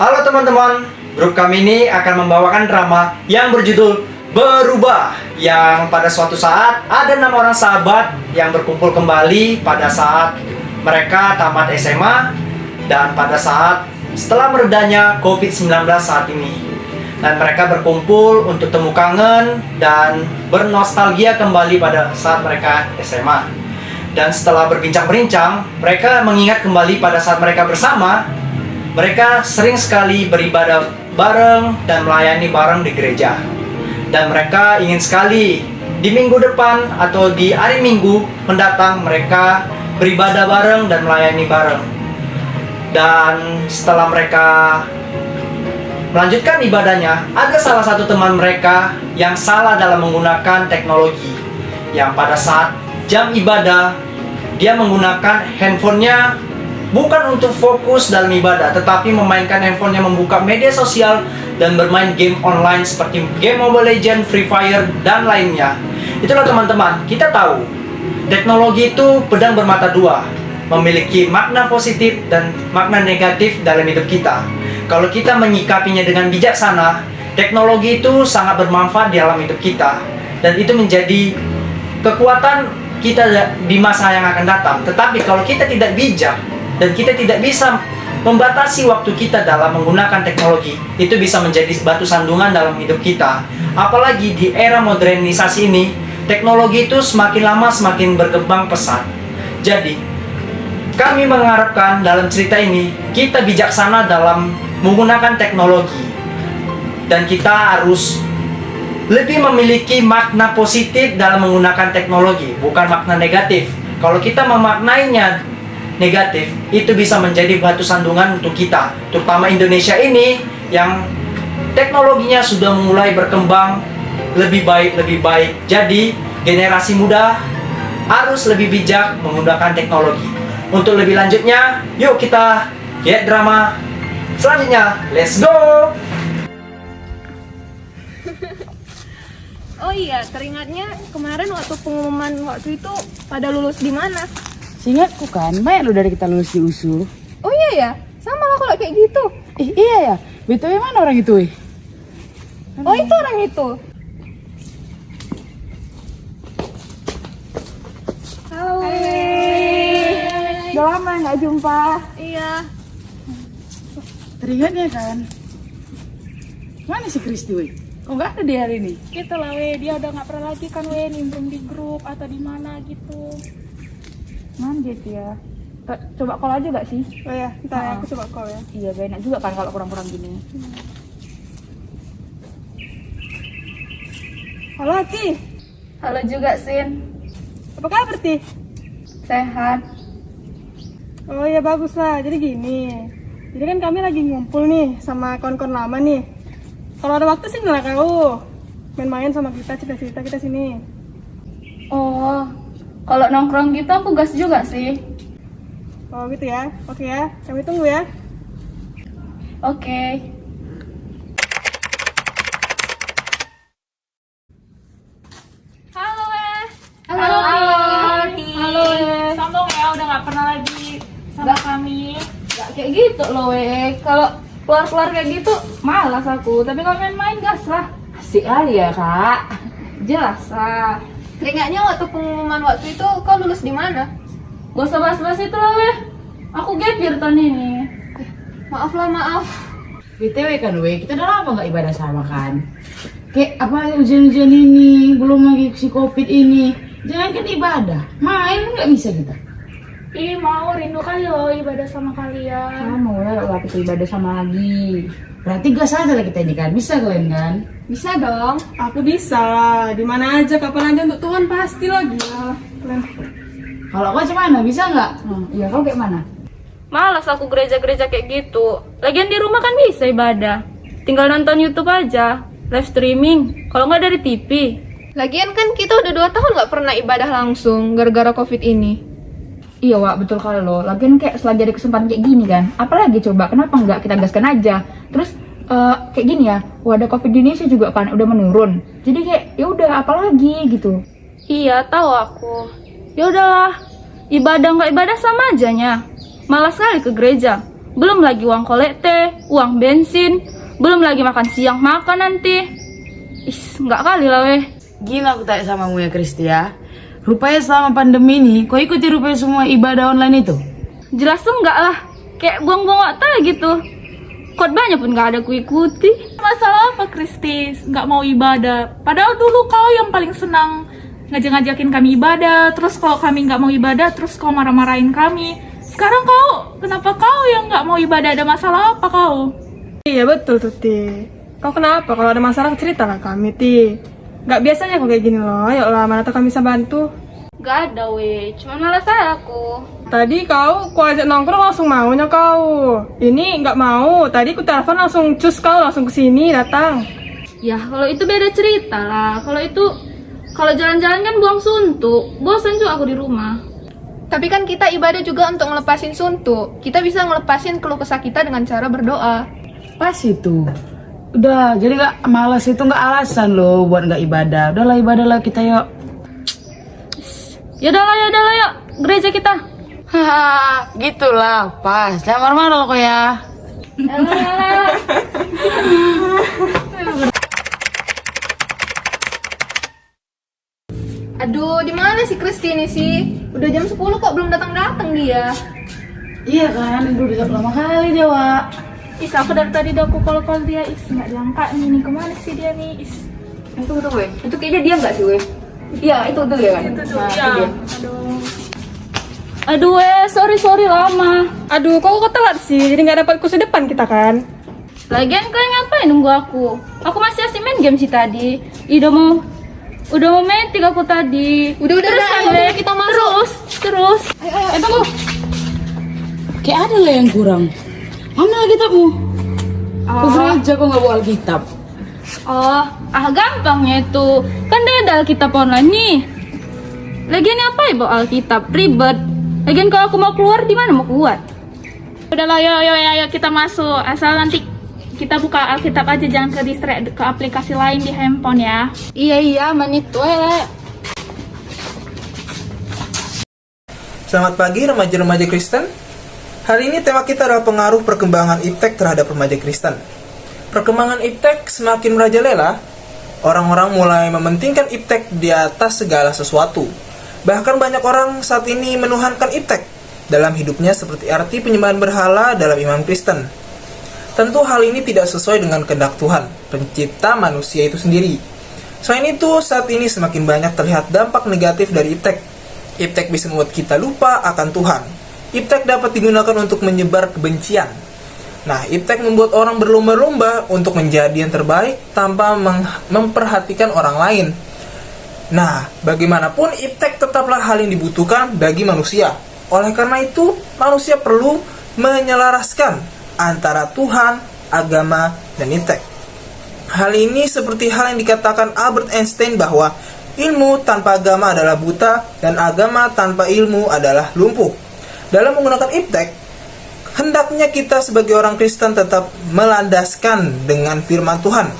Halo teman-teman, grup kami ini akan membawakan drama yang berjudul Berubah. Yang pada suatu saat ada 6 orang sahabat yang berkumpul kembali pada saat mereka tamat SMA dan pada saat setelah meredanya COVID-19 saat ini. Dan mereka berkumpul untuk temu kangen dan bernostalgia kembali pada saat mereka SMA. Dan setelah berbincang-bincang, mereka mengingat kembali pada saat mereka bersama. Mereka sering sekali beribadah bareng dan melayani bareng di gereja. Dan mereka ingin sekali di minggu depan atau di hari Minggu mendatang mereka beribadah bareng dan melayani bareng. Dan setelah mereka melanjutkan ibadahnya, ada salah satu teman mereka yang salah dalam menggunakan teknologi. Yang pada saat jam ibadah, dia menggunakan handphonenya bukan untuk fokus dalam ibadah, tetapi memainkan handphonenya, membuka media sosial dan bermain game online seperti game Mobile Legends, Free Fire, dan lainnya. Itulah teman-teman, kita tahu teknologi itu pedang bermata dua, memiliki makna positif dan makna negatif dalam hidup kita. Kalau kita menyikapinya dengan bijaksana, teknologi itu sangat bermanfaat di dalam hidup kita, dan itu menjadi kekuatan kita di masa yang akan datang. Tetapi kalau kita tidak bijak dan kita tidak bisa membatasi waktu kita dalam menggunakan teknologi, itu bisa menjadi batu sandungan dalam hidup kita. Apalagi di era modernisasi ini, teknologi itu semakin lama semakin berkembang pesat. Jadi, kami mengharapkan dalam cerita ini, kita bijaksana dalam menggunakan teknologi. Dan kita harus lebih memiliki makna positif dalam menggunakan teknologi, bukan makna negatif. Kalau kita memaknainya negatif, itu bisa menjadi batu sandungan untuk kita, terutama Indonesia ini yang teknologinya sudah mulai berkembang lebih baik. Jadi generasi muda harus lebih bijak menggunakan teknologi. Untuk lebih lanjutnya, yuk kita lihat drama selanjutnya. Let's go. Oh iya, teringatnya kemarin waktu pengumuman waktu itu pada lulus di mana? Seingatku kan, banyak lo dari kita lulus di USU. Oh iya ya, sama lah kalau kayak gitu. Iya ya, BTW mana orang itu? Oh itu orang itu. Halo. Udah lama nggak jumpa. Iya. Teringatnya kan? Mana si Kristi weh? Kok nggak ada di hari ini? Gitu lah weh, dia udah nggak pernah lagi kan weh nimbrung di grup atau di mana gitu. Mana gitu ya? Coba call aja gak sih? Oh ya, ntar ya, aku coba call ya. Iya, gak enak juga kan kalau kurang-kurang gini. Halo Ti. Halo juga Sin. Apa kabar Ti? Sehat. Oh ya bagus lah, jadi gini. Jadi kan kami lagi ngumpul nih sama kawan-kawan lama nih. Kalau ada waktu sih ngelak kau main-main sama kita, cerita-cerita kita sini. Oh, kalau nongkrong gitu aku gas juga sih. Oh gitu ya, oke ya, kami tunggu ya. Oke. Halo weh. Halo, Ti. Halo weh. Sombong ya udah nggak pernah lagi sama kami. Gak kayak gitu loh weh. Kalau keluar-keluar kayak gitu malas aku. Tapi kalau main-main gas lah. Asik aja ya kak. Jelas lah. Teringatnya waktu pengumuman waktu itu kau lulus di mana? Gak usah bahas-bahas itu lah weh. Aku gap year tahun ini. Maaf lah, maaf. BTW kan weh, kita udah lama gak ibadah sama kan. Kayak apa ujian-ujian ini, belum lagi si COVID ini. Jangan kan ibadah, main nggak bisa kita. Ih mau rindu kali loh ibadah sama kalian. Mau lah kita ibadah sama lagi. Berarti gas aja lah kita ini kan, bisa kalian kan? Bisa dong. Aku bisa. Di mana aja, kapan aja untuk Tuhan pasti lah gila. Keren. Kalau kau gimana, bisa nggak? Iya kau kayak mana? Malas aku gereja-gereja kayak gitu. Lagian di rumah kan bisa ibadah. Tinggal nonton YouTube aja, live streaming. Kalau nggak dari TV. Lagian kan kita udah 2 tahun nggak pernah ibadah langsung gara-gara COVID ini. Iya Wak, betul kali loh. Lagian kayak selagi ada kesempatan kayak gini kan. Apalagi coba, kenapa nggak kita gaskan aja. Terus kayak gini ya, ada COVID di Indonesia juga kan udah menurun. Jadi kayak ya udah apalagi gitu. Iya tahu aku. Ya udahlah, ibadah nggak ibadah sama ajanya. Malas sekali ke gereja. Belum lagi uang kolekte, uang bensin, belum lagi makan siang makan nanti. Nggak kali lah weh. Gini aku tanya sama mu ya Kristi ya. Rupanya selama pandemi ini, kau ikuti rupanya semua ibadah online itu? Jelas enggak lah, kayak buang-buang waktu aja gitu. Khotbahnya pun nggak ada ku ikuti. Masalah apa Kristis? Nggak mau ibadah. Padahal dulu kau yang paling senang ngajak-ngajakin kami ibadah. Terus kalau kami nggak mau ibadah, terus kau marah-marahin kami. Sekarang kenapa kau yang nggak mau ibadah? Ada masalah apa kau? Iya betul tuh Ti. Kau kenapa? Kalau ada masalah ceritalah kami Ti. Gak biasanya kok kayak gini loh. Ayolah, mana tuh kami bisa bantu. Nggak ada weh, cuma malas saya aku. Tadi ku ajak nongkrong langsung maunya kau. Ini nggak mau. Tadi ku telepon langsung cus kau langsung kesini datang. Ya kalau itu beda cerita lah. Kalau jalan-jalan kan buang suntuk. Bosan juga aku di rumah. Tapi kan kita ibadah juga untuk ngelepasin suntuk. Kita bisa ngelepasin keluh kesah kita dengan cara berdoa. Pas itu. Udah, jadi gak malas itu gak alasan loh buat gak ibadah. Udahlah ibadahlah kita yuk. Yaudah lah yuk, gereja kita. Haha, gitulah pas. Jangan marah-marah loh kok ya. Aduh, di mana sih Kristi ini sih? Udah jam 10 kok belum datang-datang dia. Iya kan, udah lama kali dia, Wak. Aku dari tadi udah aku call dia, nggak diangkat nih. Kemana sih dia nih? Itu weh. Itu kayaknya dia nggak sih weh? Iya, itu tuh ya kan. Itu tuh Nah, ya. itu dia. Aduh sorry lama. Aduh, kok telat sih? Jadi nggak dapat kursi depan kita kan? Lagian kalian ngapain nunggu aku? Aku masih asik main game sih tadi. Udah mau main 3 aku tadi. Udah, ayo, kita masuk. Terus. Tunggu. Kayak ada lah yang kurang. Mana Alkitabmu? Ke gereja kok nggak bawa Alkitab? Oh, gampangnya itu. Kan dia ada Alkitab online nih. Lagian apa ya bawa Alkitab? Ribet. Lagian kalau aku mau keluar, di mana mau keluar? Udahlah, ayo kita masuk. Asal nanti kita buka Alkitab aja, jangan ke distract ke aplikasi lain di handphone ya. Iya, aman itu ya. Selamat pagi remaja-remaja Kristen. Hari ini tema kita adalah pengaruh perkembangan iptek terhadap remaja Kristen. Perkembangan iptek semakin merajalela, orang-orang mulai mementingkan iptek di atas segala sesuatu. Bahkan banyak orang saat ini menuhankan iptek dalam hidupnya seperti arti penyembahan berhala dalam iman Kristen. Tentu hal ini tidak sesuai dengan kehendak Tuhan, pencipta manusia itu sendiri. Selain itu, saat ini semakin banyak terlihat dampak negatif dari iptek. Iptek bisa membuat kita lupa akan Tuhan. Iptek dapat digunakan untuk menyebar kebencian. Nah, iptek membuat orang berlomba-lomba untuk menjadi yang terbaik tanpa memperhatikan orang lain. Nah, bagaimanapun iptek tetaplah hal yang dibutuhkan bagi manusia. Oleh karena itu, manusia perlu menyelaraskan antara Tuhan, agama, dan iptek. Hal ini seperti hal yang dikatakan Albert Einstein bahwa ilmu tanpa agama adalah buta dan agama tanpa ilmu adalah lumpuh. Dalam menggunakan iptek, hendaknya kita sebagai orang Kristen tetap melandaskan dengan firman Tuhan.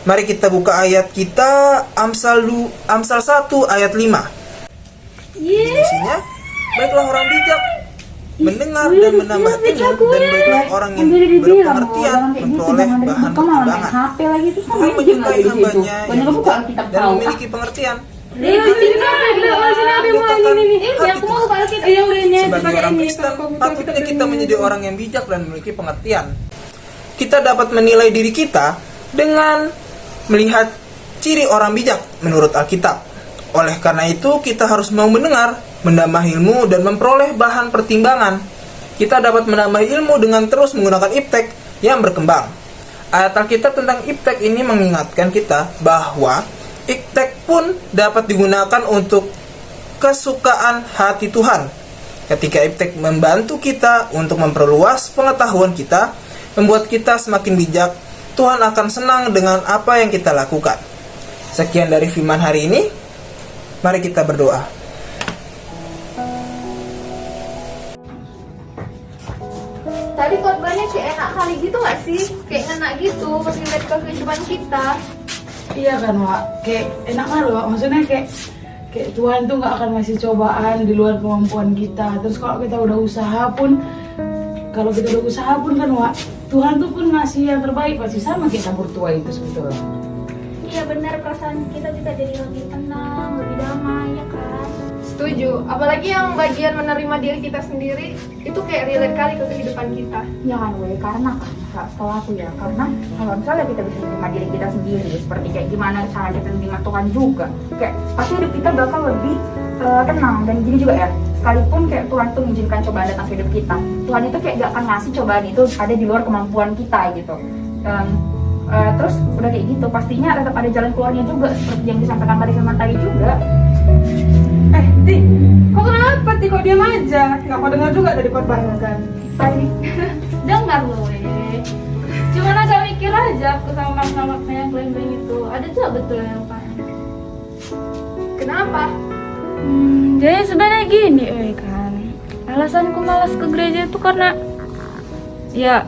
Mari kita buka ayat kita, Amsal 1 ayat 5. Isinya, baiklah orang bijak mendengar dan menambah ilmu, dan baiklah orang yang berpengertian memperoleh bahan pertimbangan. Tuhan menyukai hambanya yang bijak dan memiliki pengertian. Sebagai orang Kristen, patutnya kita menjadi orang yang bijak dan memiliki pengertian. Kita dapat menilai diri kita dengan melihat ciri orang bijak menurut Alkitab. Oleh karena itu, kita harus mau mendengar, menambah ilmu, dan memperoleh bahan pertimbangan. Kita dapat menambah ilmu dengan terus menggunakan iptek yang berkembang. Ayat Alkitab tentang iptek ini mengingatkan kita bahwa iptek pun dapat digunakan untuk kesukaan hati Tuhan. Ketika iptek membantu kita untuk memperluas pengetahuan kita, membuat kita semakin bijak, Tuhan akan senang dengan apa yang kita lakukan. Sekian dari firman hari ini. Mari kita berdoa. Tadi korbannya kayak enak kali gitu gak sih? Kayak enak gitu, relate ke kehidupan kita. Iya kan, Wak. Kayak enak kan, Wak. Maksudnya kayak Tuhan tuh nggak akan ngasih cobaan di luar kemampuan kita. Terus kalau kita udah usaha pun kalau kita udah usaha pun kan Wak, Tuhan tuh pun ngasih yang terbaik pasti sama kita bertua itu sebetulnya. Iya benar, perasaan kita juga jadi lebih tenang, lebih damai ya kan. Setuju, apalagi yang bagian menerima diri kita sendiri itu kayak relate kali ke kehidupan kita. Ya kan weh, karena kan Kak, setelah aku ya, karena kalau misalnya kita bisa menerima diri kita sendiri, seperti kayak gimana cara kita menerima Tuhan juga, kayak pasti hidup kita bakal lebih tenang. Dan gini juga ya, sekalipun kayak Tuhan tuh mengizinkan cobaan datang ke hidup kita, Tuhan itu kayak gak akan ngasih cobaan itu ada di luar kemampuan kita gitu. Terus udah kayak gitu, pastinya tetap ada jalan keluarnya juga, seperti yang disampaikan Mbak Firman tadi juga. Ti, kok kenapa Ti? Kok diam aja? Nggak kau dengar juga tadi korbannya kan? Tadi Dengar loh cuman agak mikir aja aku sama makna-makna yang klaim itu. Ada juga betul yang kan. Kenapa? Jadi sebenarnya gini kan, alasanku malas ke gereja itu karena ya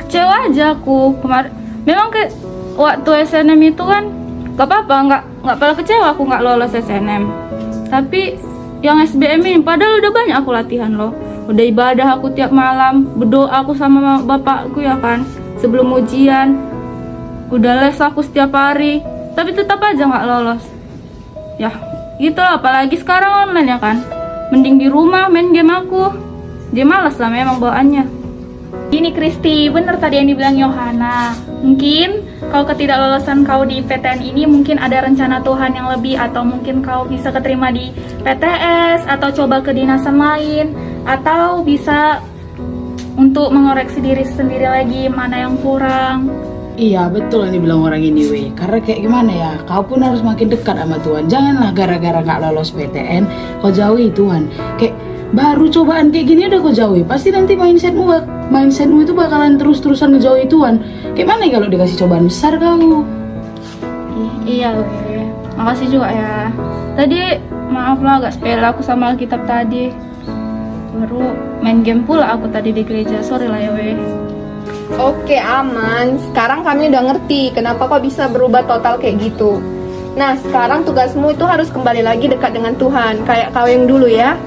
kecewa aja aku kemarin. Memang ke waktu SNM itu kan gak apa-apa, nggak pada kecewa aku nggak lolos SNM. Tapi yang SBM ini padahal udah banyak aku latihan loh, udah ibadah aku tiap malam, berdoa aku sama bapakku ya kan sebelum ujian, udah les aku setiap hari, tapi tetap aja nggak lolos. Ya gitu lah, apalagi sekarang online ya kan, mending di rumah main game aku. Dia malas lah memang bawaannya. Ini Kristi, bener tadi yang dibilang Yohana. Mungkin kalau ketidaklolosan kau di PTN ini mungkin ada rencana Tuhan yang lebih, atau mungkin kau bisa keterima di PTS atau coba kedinasan lain, atau bisa untuk mengoreksi diri sendiri lagi mana yang kurang. Iya betul yang dibilang orang ini weh. Karena kayak gimana ya, kau pun harus makin dekat sama Tuhan. Janganlah gara-gara gak lolos PTN kau jauhi Tuhan. Kayak baru cobaan kayak gini udah kau jauhi, pasti nanti mindsetmu itu bakalan terus-terusan ngejauhi Tuhan. Kayak mana kalau dikasih cobaan besar kau? Iya weh, makasih juga ya. Tadi maaf lah agak sepele aku sama Alkitab tadi. Baru main game pula aku tadi di gereja, sorry lah ya weh. Oke, aman. Sekarang kami udah ngerti kenapa kau bisa berubah total kayak gitu. Nah, sekarang tugasmu itu harus kembali lagi dekat dengan Tuhan, kayak kau yang dulu ya.